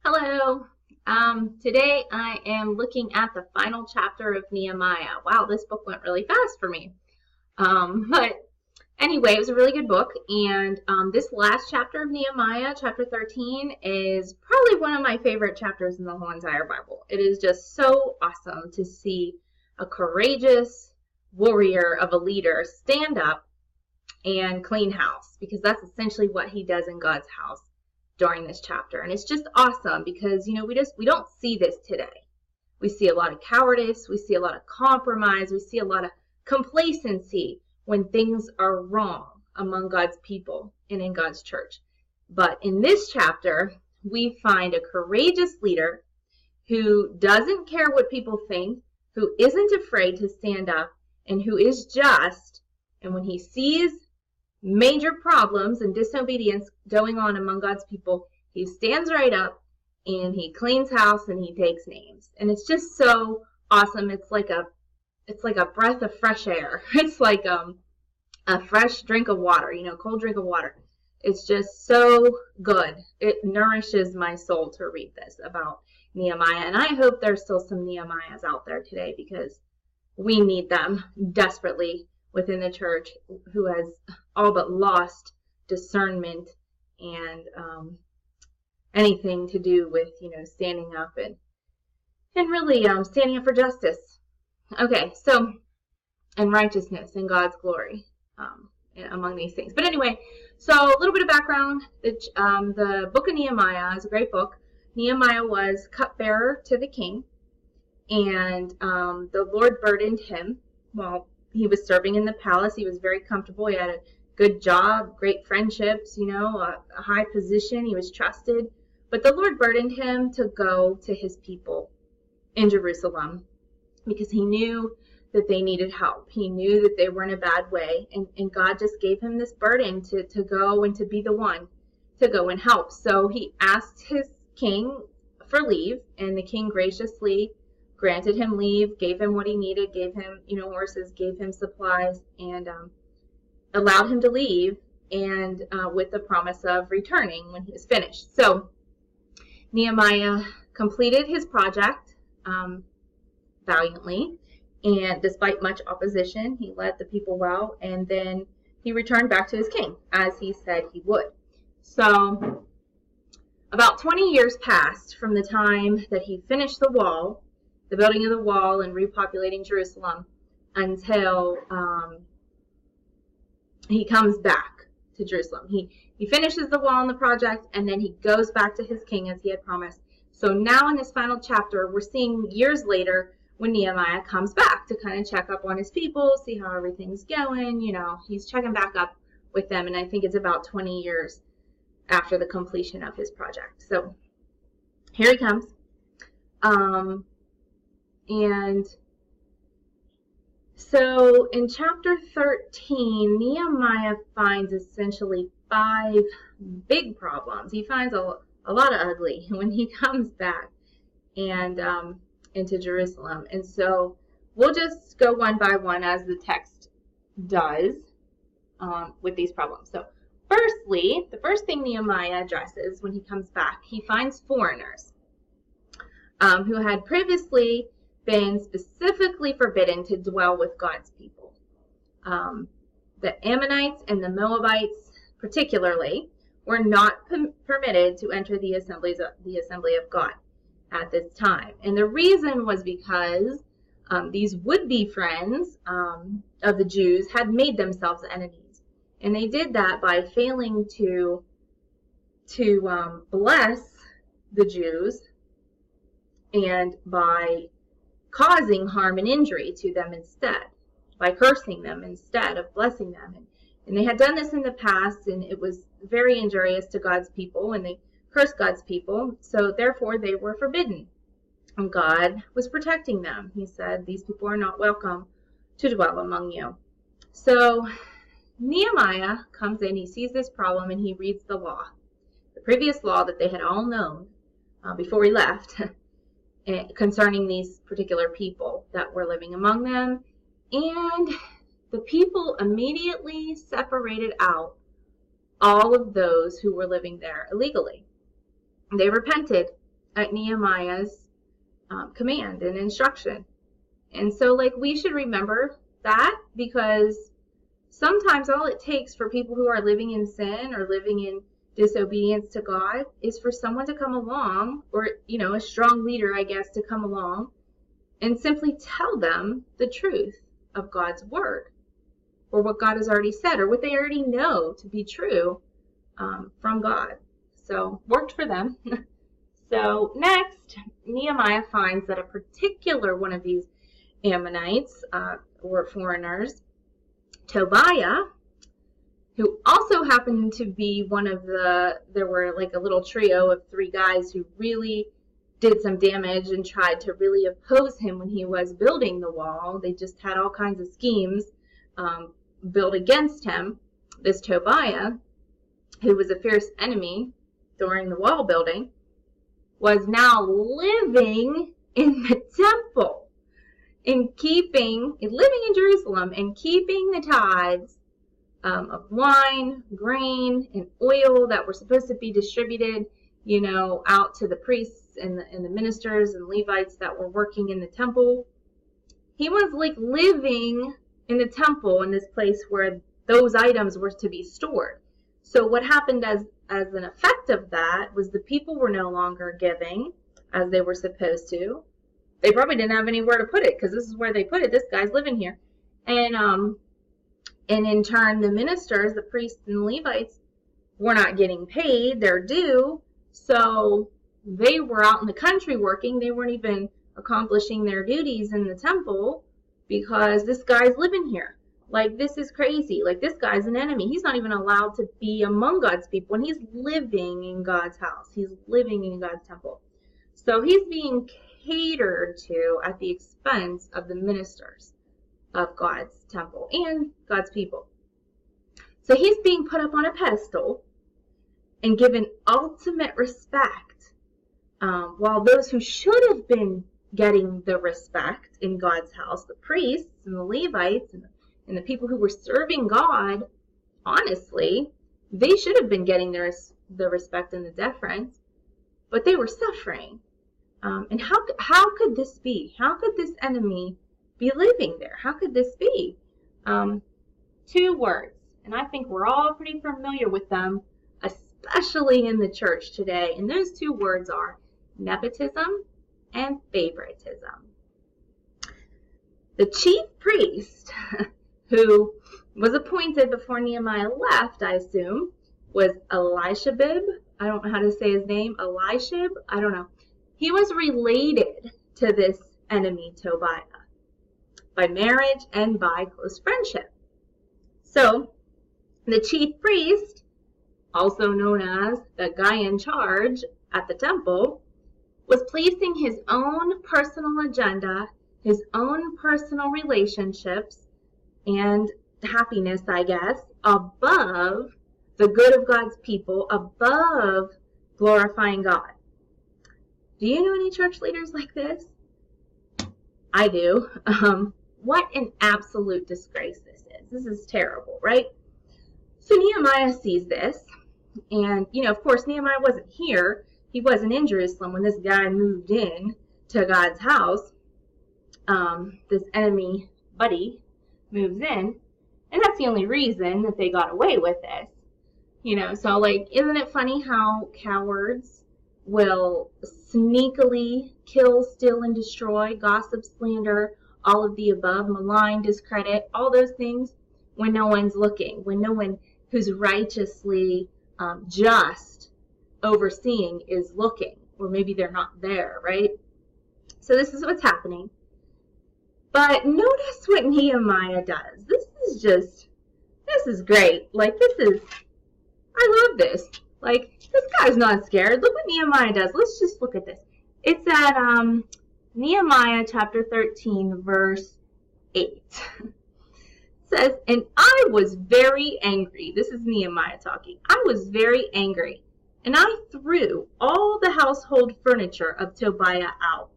Hello. Today I am looking at the final chapter of Nehemiah. Wow, this book went really fast for me. But anyway, it was a really good book. And this last chapter of Nehemiah, chapter 13, is probably one of my favorite chapters in the whole entire Bible. It is just so awesome to see a courageous warrior of a leader stand up and clean house, because that's essentially what he does in God's house during this chapter. And it's just awesome because, we don't see this today. We see a lot of cowardice, we see a lot of compromise, we see a lot of complacency when things are wrong among God's people and in God's church. But in this chapter, we find a courageous leader who doesn't care what people think, who isn't afraid to stand up, and who is just. And when he sees major problems and disobedience going on among God's people, he stands right up and he cleans house and he takes names. And it's just so awesome. It's like a breath of fresh air. It's like a fresh drink of water, cold drink of water. It's just so good. It nourishes my soul to read this about Nehemiah. And I hope there's still some Nehemiahs out there today, because we need them desperately within the church, who has all but lost discernment and anything to do with, standing up and really standing up for justice. Okay, so, and righteousness and God's glory among these things. But anyway, so a little bit of background. The book of Nehemiah is a great book. Nehemiah was cupbearer to the king, and the Lord burdened him while he was serving in the palace. He was very comfortable. He had a good job, great friendships, a high position. He was trusted. But the Lord burdened him to go to his people in Jerusalem, because he knew that they needed help. He knew that they were in a bad way. And God just gave him this burden to go and to be the one to go and help. So he asked his king for leave, and the king graciously granted him leave, gave him what he needed, gave him, horses, gave him supplies, and allowed him to leave, and with the promise of returning when he was finished. So Nehemiah completed his project valiantly, and despite much opposition, he led the people well, and then he returned back to his king, as he said he would. So about 20 years passed from the time that he finished the building of the wall and repopulating Jerusalem, until he comes back to Jerusalem. He finishes the wall and the project, and then he goes back to his king as he had promised. So now in this final chapter, we're seeing years later when Nehemiah comes back to kind of check up on his people, see how everything's going. He's checking back up with them, and I think it's about 20 years after the completion of his project. So here he comes. And so in chapter 13, Nehemiah finds essentially 5 big problems. He finds a lot of ugly when he comes back and into Jerusalem. And so we'll just go one by one as the text does with these problems. So firstly, the first thing Nehemiah addresses when he comes back, he finds foreigners who had previously been specifically forbidden to dwell with God's people. The Ammonites and the Moabites particularly were not permitted to enter the assembly of God at this time. And the reason was because these would-be friends of the Jews had made themselves enemies. And they did that by failing to bless the Jews, and by causing harm and injury to them instead, by cursing them instead of blessing them. And they had done this in the past, and it was very injurious to God's people, and they cursed God's people, so therefore they were forbidden. And God was protecting them. He said, these people are not welcome to dwell among you. So Nehemiah comes in, he sees this problem, and he reads the law, the previous law that they had all known before he left, concerning these particular people that were living among them. And the people immediately separated out all of those who were living there illegally. They repented at Nehemiah's command and instruction. And so, like, we should remember that, because sometimes all it takes for people who are living in sin or living in disobedience to God is for someone to come along, or, you know, a strong leader, I guess, to come along and simply tell them the truth of God's word, or what God has already said, or what they already know to be true from God. So, worked for them. So, next, Nehemiah finds that a particular one of these Ammonites, or foreigners, Tobiah, who also happened to be one of there were like a little trio of 3 guys who really did some damage and tried to really oppose him when he was building the wall. They just had all kinds of schemes built against him. This Tobiah, who was a fierce enemy during the wall building, was now living in the temple and living in Jerusalem and keeping the tithes of wine, grain, and oil that were supposed to be distributed, you know, out to the priests and the ministers and Levites that were working in the temple. He was like living in the temple, in this place where those items were to be stored. So what happened as an effect of that was the people were no longer giving as they were supposed to. They probably didn't have anywhere to put it, because this is where they put it. This guy's living here. And in turn, the ministers, the priests and Levites, were not getting paid their due. So they were out in the country working. They weren't even accomplishing their duties in the temple, because this guy's living here. Like, this is crazy. Like, this guy's an enemy. He's not even allowed to be among God's people. And he's living in God's house. He's living in God's temple. So he's being catered to at the expense of the ministers of God's temple and God's people. So he's being put up on a pedestal and given ultimate respect, while those who should have been getting the respect in God's house, the priests and the Levites and the people who were serving God, honestly, they should have been getting the respect and the deference, but they were suffering. And how could this be? How could this enemy be living there? How could this be? 2 words, and I think we're all pretty familiar with them, especially in the church today. And those 2 words are nepotism and favoritism. The chief priest, who was appointed before Nehemiah left, I assume, was Elishibib. I don't know how to say his name. Elishib? I don't know. He was related to this enemy, Tobiah, by marriage and by close friendship. So, the chief priest, also known as the guy in charge at the temple, was placing his own personal agenda, his own personal relationships, and happiness, I guess, above the good of God's people, above glorifying God. Do you know any church leaders like this? I do. What an absolute disgrace this is. This is terrible, right? So Nehemiah sees this, and, you know, of course, Nehemiah wasn't here. He wasn't in Jerusalem when this guy moved in to God's house. This enemy buddy moves in, and that's the only reason that they got away with this. You know, so, like, isn't it funny how cowards will sneakily kill, steal, and destroy, gossip, slander, all of the above, malign, discredit, all those things, when no one's looking, when no one who's righteously just overseeing is looking, or maybe they're not there, right? So this is what's happening. But notice what Nehemiah does. This is great. Like, I love this. Like, this guy's not scared. Look what Nehemiah does. Let's just look at this. It's at Nehemiah chapter 13, verse 8. It says, "And I was very angry." This is Nehemiah talking. "I was very angry, and I threw all the household furniture of Tobiah out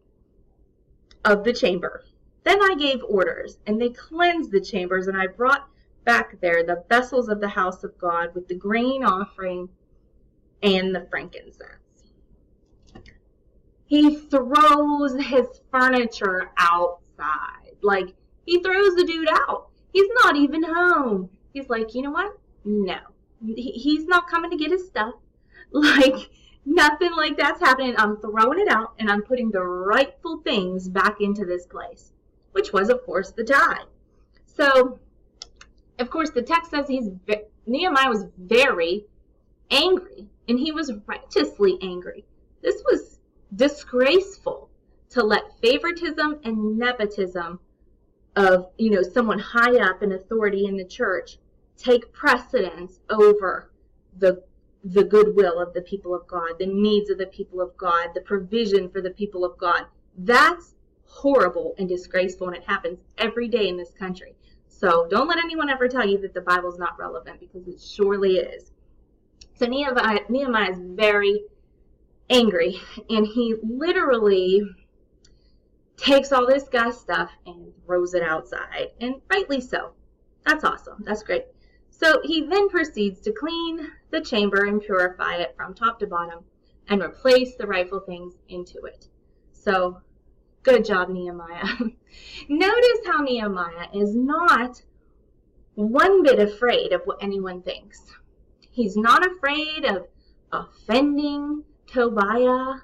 of the chamber. Then I gave orders, and they cleansed the chambers, and I brought back there the vessels of the house of God with the grain offering and the frankincense." He throws his furniture outside. Like, he throws the dude out. He's not even home. He's like, you know what? No. He's not coming to get his stuff. Like, nothing like that's happening. I'm throwing it out, and I'm putting the rightful things back into this place, which was, of course, the tithe. So, of course, the text says Nehemiah was very angry, and he was righteously angry. This was disgraceful to let favoritism and nepotism of, someone high up in authority in the church take precedence over the goodwill of the people of God, the needs of the people of God, the provision for the people of God. That's horrible and disgraceful, and it happens every day in this country. So don't let anyone ever tell you that the Bible's not relevant, because it surely is. So Nehemiah is very angry, and he literally takes all this guy's stuff and throws it outside, and rightly so. That's awesome. That's great. So he then proceeds to clean the chamber and purify it from top to bottom and replace the rightful things into it. So good job, Nehemiah. Notice how Nehemiah is not one bit afraid of what anyone thinks. He's not afraid of offending Tobiah.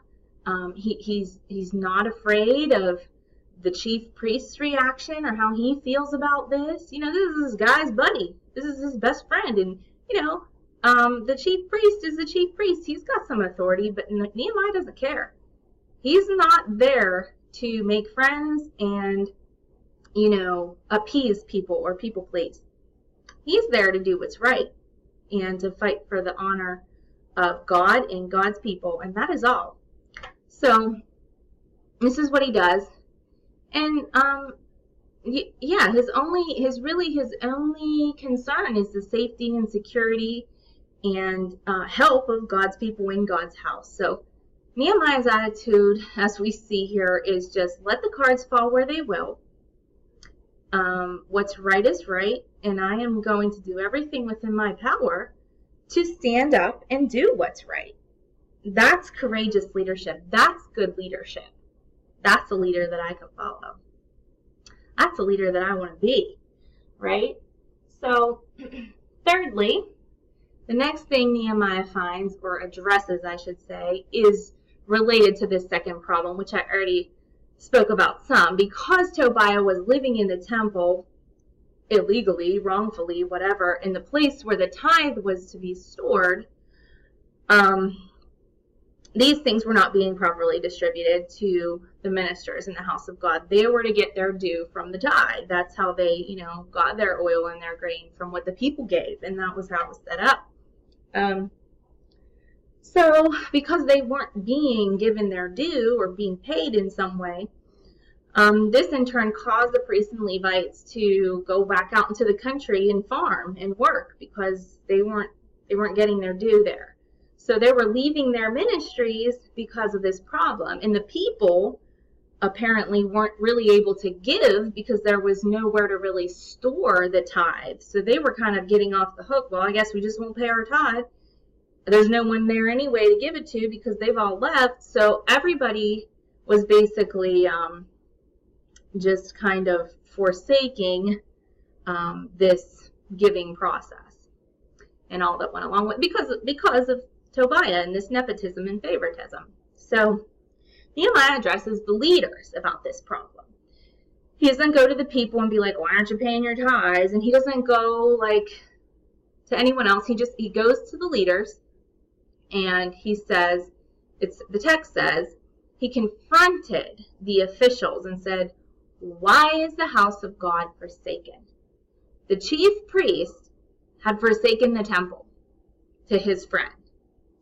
He's not afraid of the chief priest's reaction or how he feels about this. This is this guy's buddy. This is his best friend. And, the chief priest is the chief priest. He's got some authority, but Nehemiah doesn't care. He's not there to make friends and, appease people or people please. He's there to do what's right and to fight for the honor of God and God's people, and that is all. So this is what he does. And his only concern is the safety and security and help of God's people in God's house. So Nehemiah's attitude, as we see here, is just let the cards fall where they will. What's right is right, and I am going to do everything within my power to stand up and do what's right. That's courageous leadership. That's good leadership. That's a leader that I can follow. That's a leader that I want to be, right? So, thirdly, the next thing Nehemiah finds, or addresses, I should say, is related to this second problem, which I already spoke about some. Because Tobiah was living in the temple illegally, wrongfully, whatever, in the place where the tithe was to be stored, these things were not being properly distributed to the ministers in the house of God. They were to get their due from the tithe. That's how they, got their oil and their grain, from what the people gave, and that was how it was set up. So because they weren't being given their due or being paid in some way, this in turn caused the priests and Levites to go back out into the country and farm and work, because they weren't getting their due there. So they were leaving their ministries because of this problem. And the people apparently weren't really able to give because there was nowhere to really store the tithe. So they were kind of getting off the hook. Well, I guess we just won't pay our tithe. There's no one there anyway to give it to because they've all left. So everybody was basically just kind of forsaking this giving process and all that went along with because of Tobiah and this nepotism and favoritism. So Nehemiah addresses the leaders about this problem. He doesn't go to the people and be like, why aren't you paying your tithes? And he doesn't go like to anyone else. He goes to the leaders, and he says, the text says, he confronted the officials and said, why is the house of God forsaken? The chief priest had forsaken the temple to his friend,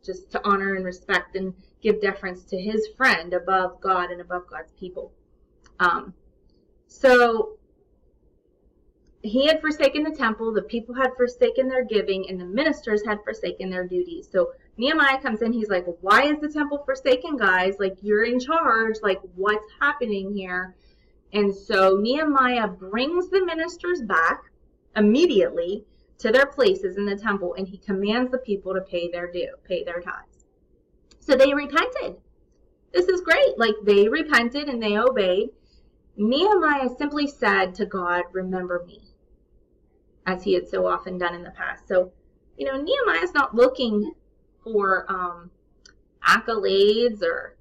just to honor and respect and give deference to his friend above God and above God's people. So he had forsaken the temple, the people had forsaken their giving, and the ministers had forsaken their duties. So Nehemiah comes in, he's like, why is the temple forsaken, guys? Like, you're in charge. Like, what's happening here? And so Nehemiah brings the ministers back immediately to their places in the temple, and he commands the people to pay their due, pay their tithes. So they repented. this is great. Like, they repented and they obeyed. Nehemiah simply said to God, remember me, as he had so often done in the past. So, Nehemiah's not looking for accolades or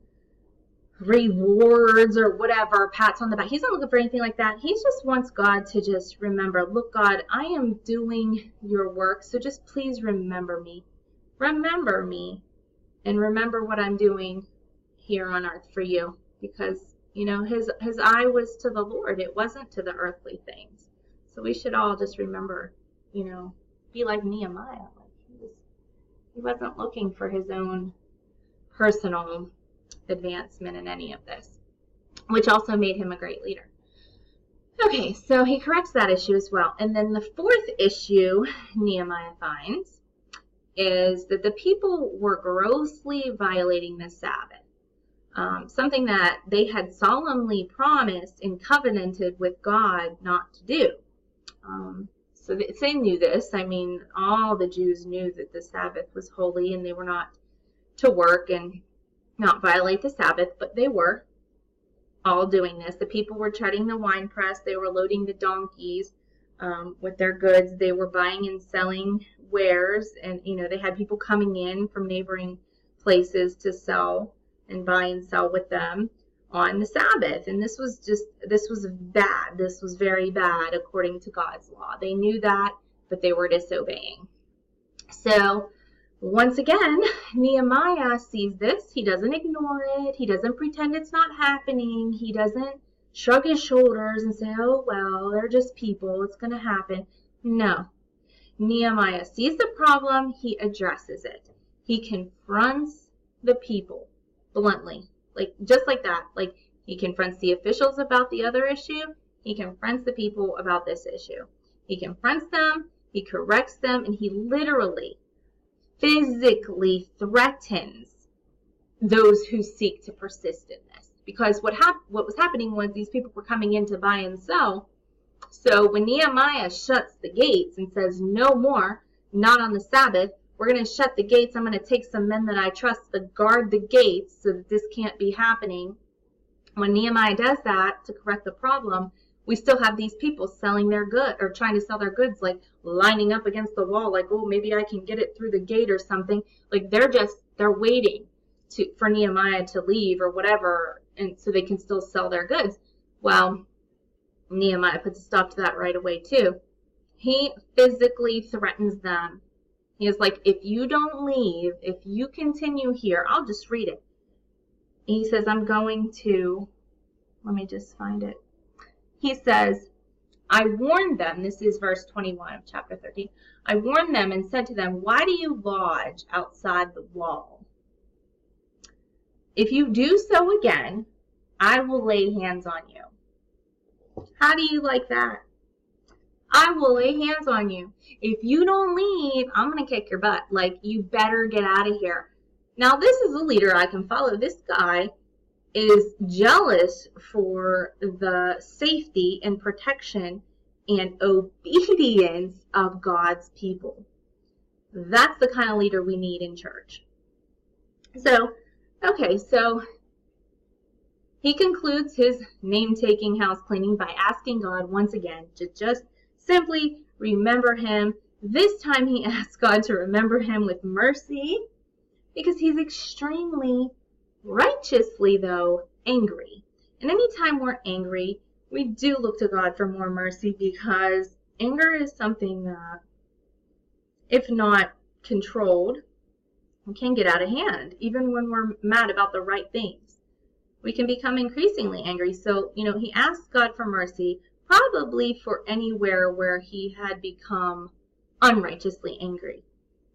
rewards or whatever, pats on the back. He's not looking for anything like that. He just wants God to just remember, look, God, I am doing your work, so just please remember me. Remember me, and remember what I'm doing here on earth for you. Because, his eye was to the Lord. It wasn't to the earthly things. So we should all just remember, be like Nehemiah. Like, he wasn't looking for his own personal advancement in any of this, which also made him a great leader. Okay, so he corrects that issue as well. And then the fourth issue Nehemiah finds is that the people were grossly violating the Sabbath, something that they had solemnly promised and covenanted with God not to do. So they knew this. I mean, all the Jews knew that the Sabbath was holy and they were not to work and not violate the Sabbath, but they were all doing this. The people were treading the winepress. They were loading the donkeys with their goods. They were buying and selling wares, and they had people coming in from neighboring places to sell and buy and sell with them on the Sabbath. And this was bad. This was very bad according to God's law. They knew that, but they were disobeying. So once again, Nehemiah sees this. He doesn't ignore it. He doesn't pretend it's not happening. He doesn't shrug his shoulders and say, oh, well, they're just people. It's going to happen. No. Nehemiah sees the problem. He addresses it. He confronts the people bluntly, just like that. Like, he confronts the officials about the other issue. He confronts the people about this issue. He confronts them. He corrects them. And he literally, physically threatens those who seek to persist in this. Because what was happening was these people were coming in to buy and sell. So when Nehemiah shuts the gates and says, no more, not on the Sabbath, we're going to shut the gates. I'm going to take some men that I trust to guard the gates so that this can't be happening. When Nehemiah does that to correct the problem, we still have these people selling their goods or trying to sell their goods, like lining up against the wall, like, oh, maybe I can get it through the gate or something. Like, they're waiting for Nehemiah to leave or whatever, and so they can still sell their goods. Well, Nehemiah puts a stop to that right away too. He physically threatens them. He is like, if you don't leave, if you continue here, I'll just read it. He says, let me just find it. He says, I warned them, this is verse 21 of chapter 13. I warned them and said to them, why do you lodge outside the wall? If you do so again, I will lay hands on you. How do you like that? I will lay hands on you. If you don't leave, I'm going to kick your butt. Like, you better get out of here. Now, this is a leader I can follow. This guy is jealous for the safety and protection and obedience of God's people. That's the kind of leader we need in church. So he concludes his name-taking house cleaning by asking God once again to just simply remember him. This time he asks God to remember him with mercy because he's extremely righteously, though, angry. And anytime we're angry, we do look to God for more mercy because anger is something that, if not controlled, can get out of hand. Even when we're mad about the right things, we can become increasingly angry. So, he asks God for mercy, probably for anywhere where he had become unrighteously angry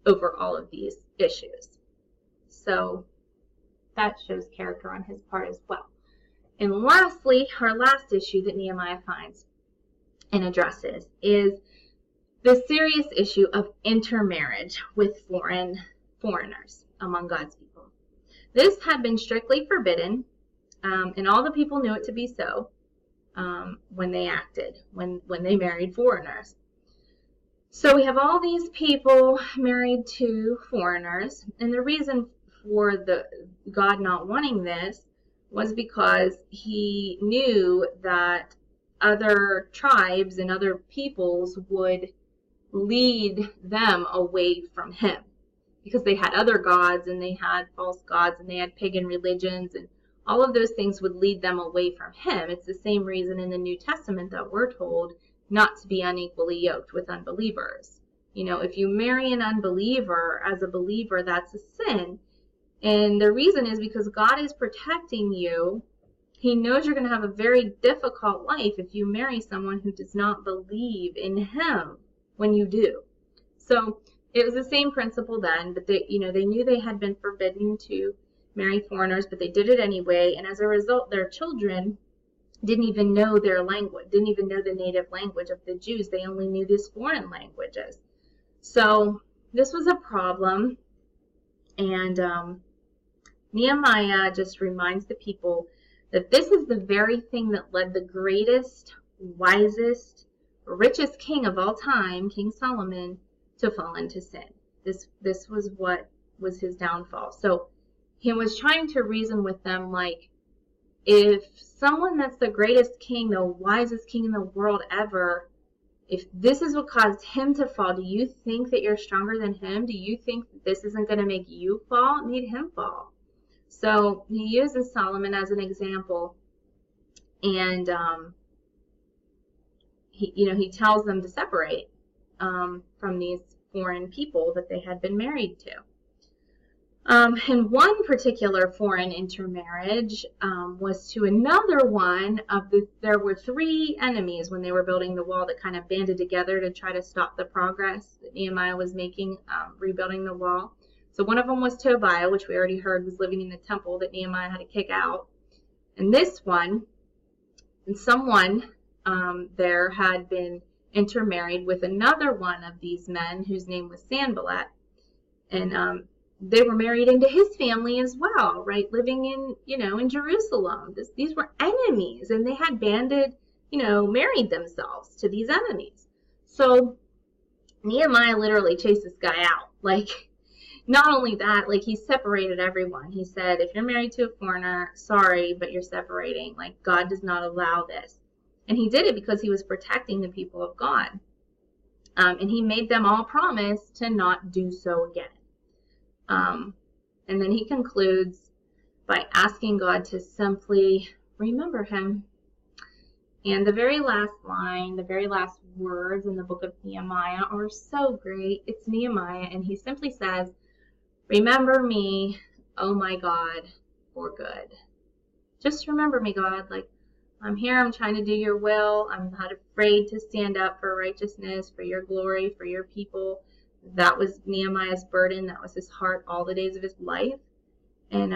over all of these issues. So that shows character on his part as well. And lastly, our last issue that Nehemiah finds and addresses is the serious issue of intermarriage with foreigners among God's people. This had been strictly forbidden, and all the people knew it to be so when they married foreigners. So we have all these people married to foreigners, and the reason for God not wanting this was because he knew that other tribes and other peoples would lead them away from him, because they had other gods and they had false gods and they had pagan religions, and all of those things would lead them away from him. It's the same reason in the New Testament that we're told not to be unequally yoked with unbelievers. You know, if you marry an unbeliever as a believer, that's a sin. And the reason is because God is protecting you. He knows you're going to have a very difficult life if you marry someone who does not believe in him when you do. So it was the same principle then, but they knew they had been forbidden to marry foreigners, but they did it anyway. And as a result, their children didn't even know their language, didn't even know the native language of the Jews. They only knew these foreign languages. So this was a problem. And Nehemiah just reminds the people that this is the very thing that led the greatest, wisest, richest king of all time, King Solomon, to fall into sin. This was what was his downfall. So he was trying to reason with them, like, if someone that's the greatest king, the wisest king in the world ever, if this is what caused him to fall, do you think that you're stronger than him? Do you think that this isn't going to make you fall? It made him fall. So he uses Solomon as an example, and he tells them to separate from these foreign people that they had been married to. And one particular foreign intermarriage was to another one of there were three enemies when they were building the wall that kind of banded together to try to stop the progress that Nehemiah was making, rebuilding the wall. So one of them was Tobiah, which we already heard was living in the temple that Nehemiah had to kick out. And this one, and someone there had been intermarried with another one of these men whose name was Sanballat. And they were married into his family as well, right? Living in Jerusalem. These were enemies, and they had banded, married themselves to these enemies. So Nehemiah literally chased this guy out. Like, not only that, like, he separated everyone. He said, if you're married to a foreigner, sorry, but you're separating. Like, God does not allow this. And he did it because he was protecting the people of God. And he made them all promise to not do so again. And then he concludes by asking God to simply remember him. And the very last line, the very last words in the book of Nehemiah are so great. It's Nehemiah, and he simply says, remember me, oh my God, for good. Just remember me, God. Like, I'm here, I'm trying to do your will. I'm not afraid to stand up for righteousness, for your glory, for your people. That was Nehemiah's burden. That was his heart all the days of his life. And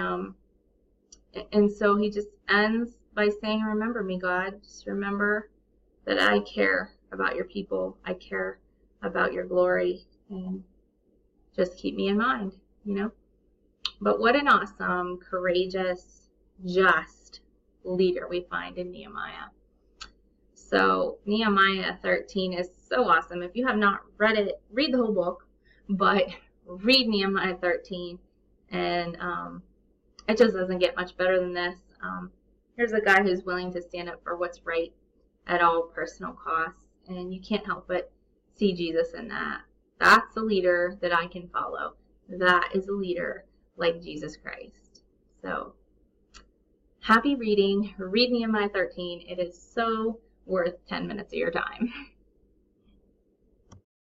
so he just ends by saying, remember me, God. Just remember that I care about your people. I care about your glory. And just keep me in mind, But what an awesome, courageous, just leader we find in Nehemiah. So Nehemiah 13 is so awesome. If you have not read it, read the whole book, but read Nehemiah 13, and it just doesn't get much better than this. Here's a guy who's willing to stand up for what's right at all personal costs, and you can't help but see Jesus in that. That's a leader that I can follow. That is a leader like Jesus Christ. So happy reading. Read Nehemiah 13. It is so worth 10 minutes of your time.